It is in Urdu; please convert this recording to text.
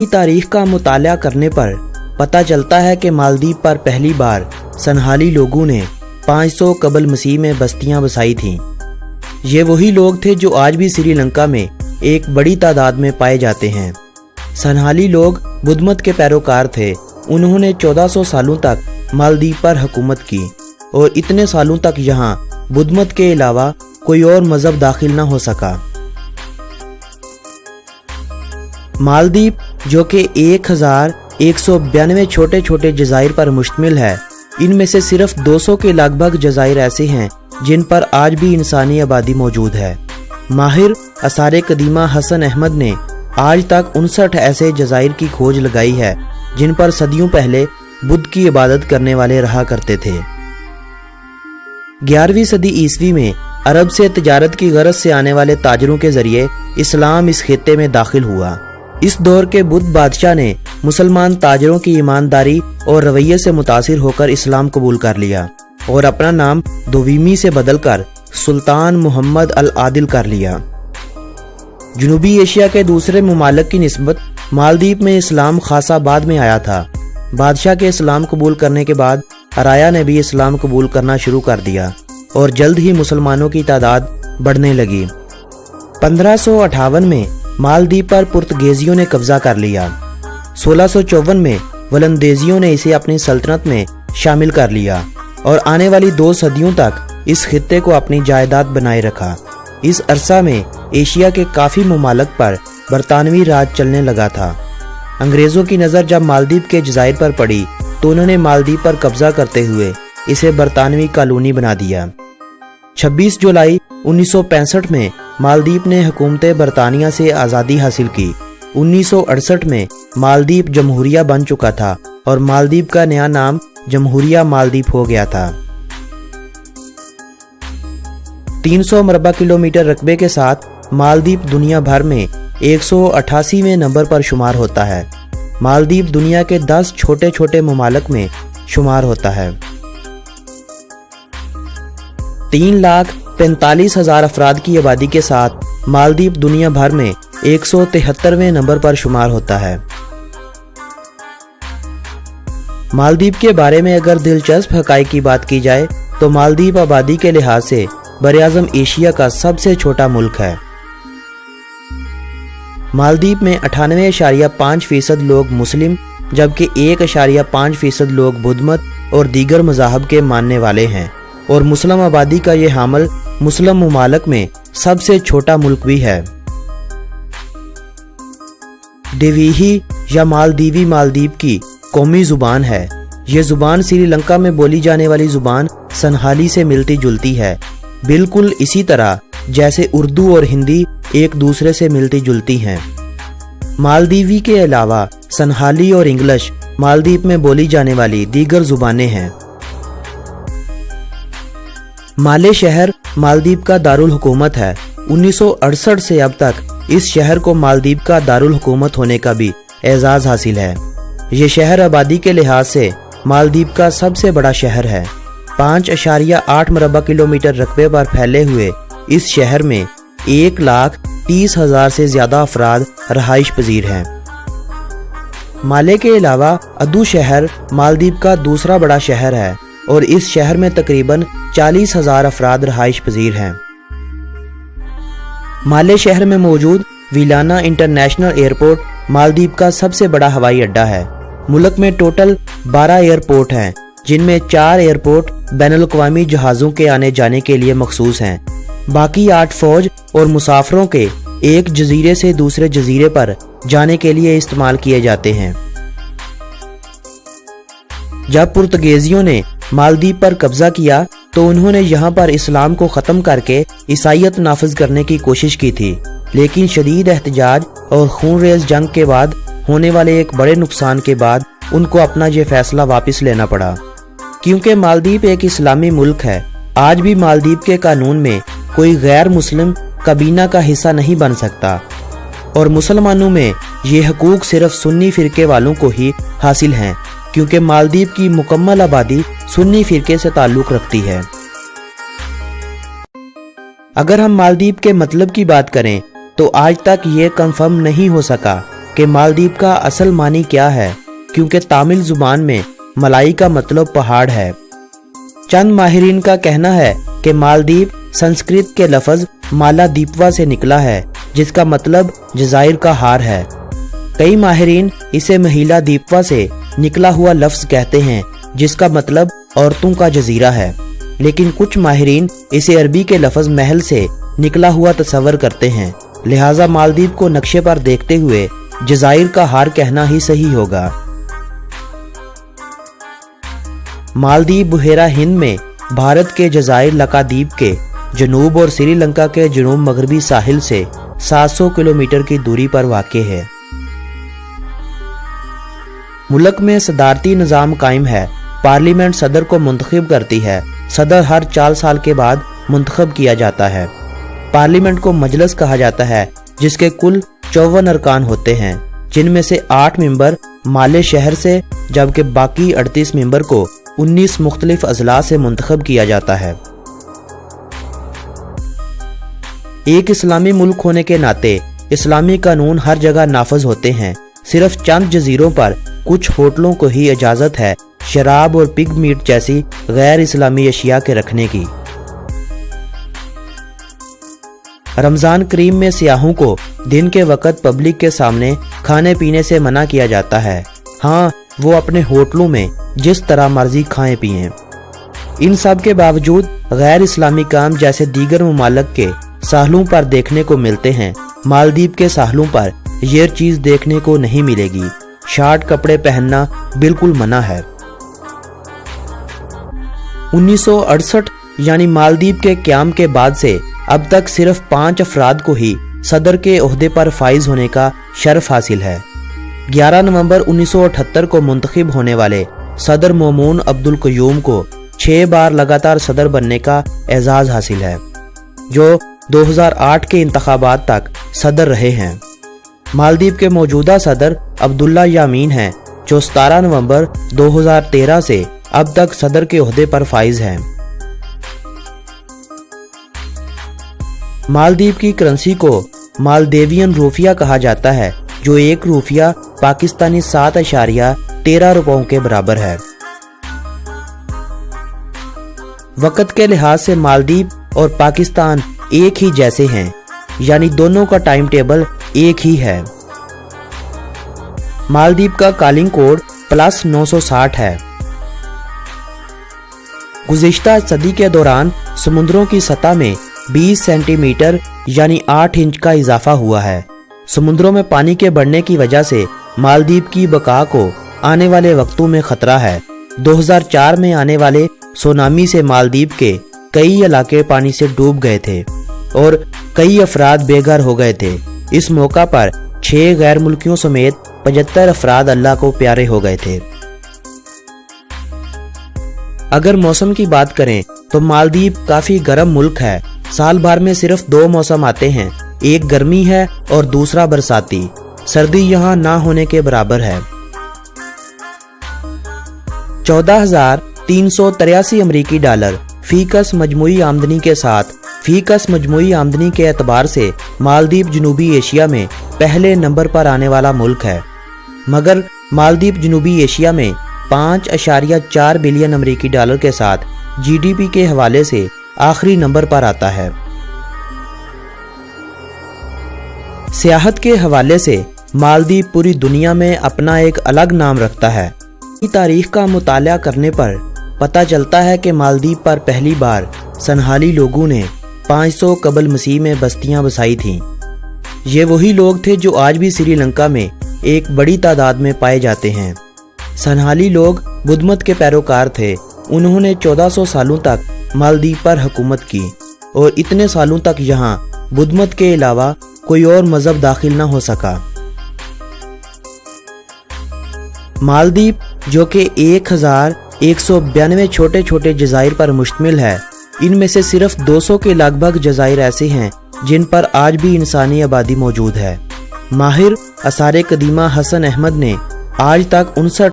تاریخ کا مطالعہ کرنے پر پتہ چلتا ہے کہ مالدیپ پر پہلی بار سنہالی لوگوں نے 500 قبل مسیح میں بستیاں بسائی تھیں۔ یہ وہی لوگ تھے جو آج بھی سری لنکا میں ایک بڑی تعداد میں پائے جاتے ہیں۔ سنہالی لوگ بدھ مت کے پیروکار تھے۔ انہوں نے 1400 سالوں تک مالدیپ پر حکومت کی اور اتنے سالوں تک یہاں بدھ مت کے علاوہ کوئی اور مذہب داخل نہ ہو سکا۔ مالدیپ جو کہ 1192 چھوٹے چھوٹے جزائر پر مشتمل ہے، ان میں سے صرف 200 کے لگ بھگ جزائر ایسے ہیں جن پر آج بھی انسانی آبادی موجود ہے۔ ماہر آثار قدیمہ حسن احمد نے آج تک 59 ایسے جزائر کی کھوج لگائی ہے جن پر صدیوں پہلے بدھ کی عبادت کرنے والے رہا کرتے تھے۔ 11ویں صدی عیسوی میں عرب سے تجارت کی غرض سے آنے والے تاجروں کے ذریعے اسلام اس خطے میں داخل ہوا۔ اس دور کے بدھ بادشاہ نے مسلمان تاجروں کی ایمانداری اور رویے سے متاثر ہو کر اسلام قبول کر لیا اور اپنا نام دویمی سے بدل کر سلطان محمد العادل کر لیا۔ جنوبی ایشیا کے دوسرے ممالک کی نسبت مالدیپ میں اسلام خاصا بعد میں آیا تھا۔ بادشاہ کے اسلام قبول کرنے کے بعد ارایا نے بھی اسلام قبول کرنا شروع کر دیا اور جلد ہی مسلمانوں کی تعداد بڑھنے لگی۔ 1558 میں مالدیپ پر پرتگیزیوں نے قبضہ کر لیا۔ 1654 میں ولندیزیوں نے اسے اپنی سلطنت میں شامل کر لیا اور آنے والی 2 صدیوں تک اس خطے کو اپنی جائیداد بنائے رکھا۔ اس عرصہ میں ایشیا کے کافی ممالک پر برطانوی راج چلنے لگا تھا۔ انگریزوں کی نظر جب مالدیپ کے جزائر پر پڑی تو انہوں نے مالدیپ پر قبضہ کرتے ہوئے اسے برطانوی کالونی بنا دیا۔ 26 جولائی 1965 میں مالدیپ نے حکومت برطانیہ سے آزادی حاصل کی۔ 1968 میں مالدیپ جمہوریہ بن چکا تھا اور مالدیپ کا نیا نام جمہوریہ مالدیپ ہو گیا تھا۔ 300 مربع کلومیٹر رقبے کے ساتھ مالدیپ دنیا بھر میں 188ویں نمبر پر شمار ہوتا ہے۔ مالدیپ دنیا کے 10 چھوٹے چھوٹے ممالک میں شمار ہوتا ہے۔ 3,45,000 افراد کی آبادی کے ساتھ مالدیپ دنیا بھر میں 173ویں نمبر پر شمار ہوتا ہے۔ مالدیپ کے بارے میں اگر دلچسپ حقائق کی بات کی جائے تو مالدیپ آبادی کے لحاظ سے براعظم ایشیا کا سب سے چھوٹا ملک ہے۔ مالدیپ میں 98.5% لوگ مسلم جبکہ 1.5% لوگ بدھ مت اور دیگر مذاہب کے ماننے والے ہیں، اور مسلم آبادی کا یہ حامل مسلم ممالک میں سب سے چھوٹا ملک بھی ہے۔ ڈیویہی یا مالدیوی مالدیپ کی قومی زبان ہے۔ یہ زبان سری لنکا میں بولی جانے والی زبان سنہالی سے ملتی جلتی ہے، بالکل اسی طرح جیسے اردو اور ہندی ایک دوسرے سے ملتی جلتی ہیں۔ مالدیوی کے علاوہ سنہالی اور انگلش مالدیپ میں بولی جانے والی دیگر زبانیں ہیں۔ مالے شہر مالدیپ کا دارالحکومت ہے۔ 1968 سے اب تک اس شہر کو مالدیپ کا دارالحکومت ہونے کا بھی اعزاز حاصل ہے۔ یہ شہر آبادی کے لحاظ سے مالدیپ کا سب سے بڑا شہر ہے۔ 5.8 مربع کلومیٹر رقبے پر پھیلے ہوئے اس شہر میں 1,30,000 سے زیادہ افراد رہائش پذیر ہیں۔ مالے کے علاوہ ادو شہر مالدیپ کا دوسرا بڑا شہر ہے اور اس شہر میں تقریباً 40,000 افراد رہائش پذیر ہیں۔ مالے شہر میں موجود ویلانا انٹرنیشنل ایئرپورٹ مالدیپ کا سب سے بڑا ہوائی اڈہ ہے۔ ملک میں ٹوٹل 12 ایئرپورٹ ہیں، جن میں 4 ایئرپورٹ بین الاقوامی جہازوں کے آنے جانے کے لیے مخصوص ہیں۔ باقی 8 فوج اور مسافروں کے ایک جزیرے سے دوسرے جزیرے پر جانے کے لیے استعمال کیے جاتے ہیں۔ جب پرتگیزیوں نے مالدیپ پر قبضہ کیا تو انہوں نے یہاں پر اسلام کو ختم کر کے عیسائیت نافذ کرنے کی کوشش کی تھی، لیکن شدید احتجاج اور خون ریز جنگ کے بعد ہونے والے ایک بڑے نقصان کے بعد ان کو اپنا یہ فیصلہ واپس لینا پڑا۔ کیونکہ مالدیپ ایک اسلامی ملک ہے، آج بھی مالدیپ کے قانون میں کوئی غیر مسلم کابینہ کا حصہ نہیں بن سکتا، اور مسلمانوں میں یہ حقوق صرف سنی فرقے والوں کو ہی حاصل ہیں، کیونکہ مالدیپ کی مکمل آبادی سنی فرقے سے تعلق رکھتی ہے۔ اگر ہم مالدیپ کے مطلب کی بات کریں تو آج تک یہ کنفرم نہیں ہو سکا کہ مالدیپ کا اصل معنی کیا ہے، کیونکہ تامل زبان میں ملائی کا مطلب پہاڑ ہے۔ چند ماہرین کا کہنا ہے کہ مالدیپ سنسکرت کے لفظ مالا دیپوا سے نکلا ہے، جس کا مطلب جزائر کا ہار ہے۔ کئی ماہرین اسے مہیلا دیپوا سے نکلا ہوا لفظ کہتے ہیں، جس کا مطلب عورتوں کا جزیرہ ہے، لیکن کچھ ماہرین اسے عربی کے لفظ محل سے نکلا ہوا تصور کرتے ہیں، لہٰذا مالدیپ کو نقشے پر دیکھتے ہوئے جزائر کا ہار کہنا ہی صحیح ہوگا۔ مالدیپ بحیرہ ہند میں بھارت کے جزائر لکادیپ کے جنوب اور سری لنکا کے جنوب مغربی ساحل سے 700 کلومیٹر کی دوری پر واقع ہے۔ ملک میں صدارتی نظام قائم ہے۔ پارلیمنٹ صدر کو منتخب کرتی ہے۔ صدر ہر 4 سال کے بعد منتخب کیا جاتا ہے۔ پارلیمنٹ کو مجلس کہا جاتا ہے، جس کے کل 54 ارکان ہوتے ہیں، جن میں سے 8 ممبر مالے شہر سے، جبکہ باقی 38 ممبر کو 19 مختلف اضلاع سے منتخب کیا جاتا ہے۔ ایک اسلامی ملک ہونے کے ناطے اسلامی قانون ہر جگہ نافذ ہوتے ہیں۔ صرف چند جزیروں پر کچھ ہوٹلوں کو ہی اجازت ہے شراب اور پگ میٹ جیسی غیر اسلامی اشیاء کے رکھنے کی۔ رمضان کریم میں سیاحوں کو دن کے وقت پبلک کے سامنے کھانے پینے سے منع کیا جاتا ہے۔ ہاں، وہ اپنے ہوٹلوں میں جس طرح مرضی کھائیں پئیں۔ ان سب کے باوجود غیر اسلامی کام جیسے دیگر ممالک کے ساحلوں پر دیکھنے کو ملتے ہیں، مالدیپ کے ساحلوں پر یہ چیز دیکھنے کو نہیں ملے گی۔ شارٹ کپڑے پہننا بالکل منع ہے۔ 1968 یعنی مالدیپ کے قیام کے بعد سے اب تک صرف 5 افراد کو ہی صدر کے عہدے پر فائز ہونے کا شرف حاصل ہے۔ 11 نومبر 1978 کو منتخب ہونے والے صدر مومون عبدالقیوم کو 6 بار لگاتار صدر بننے کا اعزاز حاصل ہے، جو 2008 کے انتخابات تک صدر رہے ہیں۔ مالدیپ کے موجودہ صدر عبداللہ یامین ہیں، جو 17 نومبر 2013 سے اب تک صدر کے عہدے پر فائز ہیں۔ مالدیپ کی کرنسی کو مالدیوین روپیہ کہا جاتا ہے، جو 1 روپیہ پاکستانی 7.13 روپوں کے برابر ہے۔ وقت کے لحاظ سے مالدیپ اور پاکستان ایک ہی جیسے ہیں، یعنی دونوں کا ٹائم ٹیبل ایک ہی ہے۔ مالدیپ کا کالنگ کوڈ +960 ہے۔ گزشتہ صدی کے دوران سمندروں کی سطح میں 20 سینٹی میٹر یعنی 8 انچ کا اضافہ ہوا ہے۔ سمندروں میں پانی کے بڑھنے کی وجہ سے مالدیپ کی بقا کو آنے والے وقتوں میں خطرہ ہے۔ 2004 میں آنے والے سونامی سے مالدیپ کے کئی علاقے پانی سے ڈوب گئے تھے اور کئی افراد بے گھر ہو گئے تھے۔ اس موقع پر 6 غیر ملکیوں سمیت 75 افراد اللہ کو پیارے ہو گئے تھے۔ اگر موسم کی بات کریں تو مالدیپ کافی گرم ملک ہے۔ سال بھر میں صرف 2 موسم آتے ہیں، ایک گرمی ہے اور دوسرا برساتی۔ سردی یہاں نہ ہونے کے برابر ہے۔ 14,383 امریکی ڈالر فی کس مجموعی آمدنی کے ساتھ فی کس مجموعی آمدنی کے اعتبار سے مالدیپ جنوبی ایشیا میں پہلے نمبر پر آنے والا ملک ہے، مگر مالدیپ جنوبی ایشیا میں 5.4 بلین امریکی ڈالر کے ساتھ جی ڈی پی کے حوالے سے آخری نمبر پر آتا ہے۔ سیاحت کے حوالے سے مالدیپ پوری دنیا میں اپنا ایک الگ نام رکھتا ہے۔ تاریخ کا مطالعہ کرنے پر پتہ چلتا ہے کہ مالدیپ پر پہلی بار سنہالی لوگوں نے 500 قبل مسیح میں بستیاں بسائی تھیں۔ یہ وہی لوگ تھے جو آج بھی سری لنکا میں ایک بڑی تعداد میں پائے جاتے ہیں۔ سنہالی لوگ بدھ مت کے پیروکار تھے۔ انہوں نے 1400 سالوں تک مالدیپ پر حکومت کی اور اتنے سالوں تک یہاں بدھ مت کے علاوہ کوئی اور مذہب داخل نہ ہو سکا۔ مالدیپ جو کہ 1192 چھوٹے چھوٹے جزائر پر مشتمل ہے، ان میں سے صرف 200 کے لگ بھگ جزائر ایسے ہیں جن پر آج بھی انسانی آبادی موجود ہے۔ ماہر آثار قدیمہ حسن احمد نے آج تک 59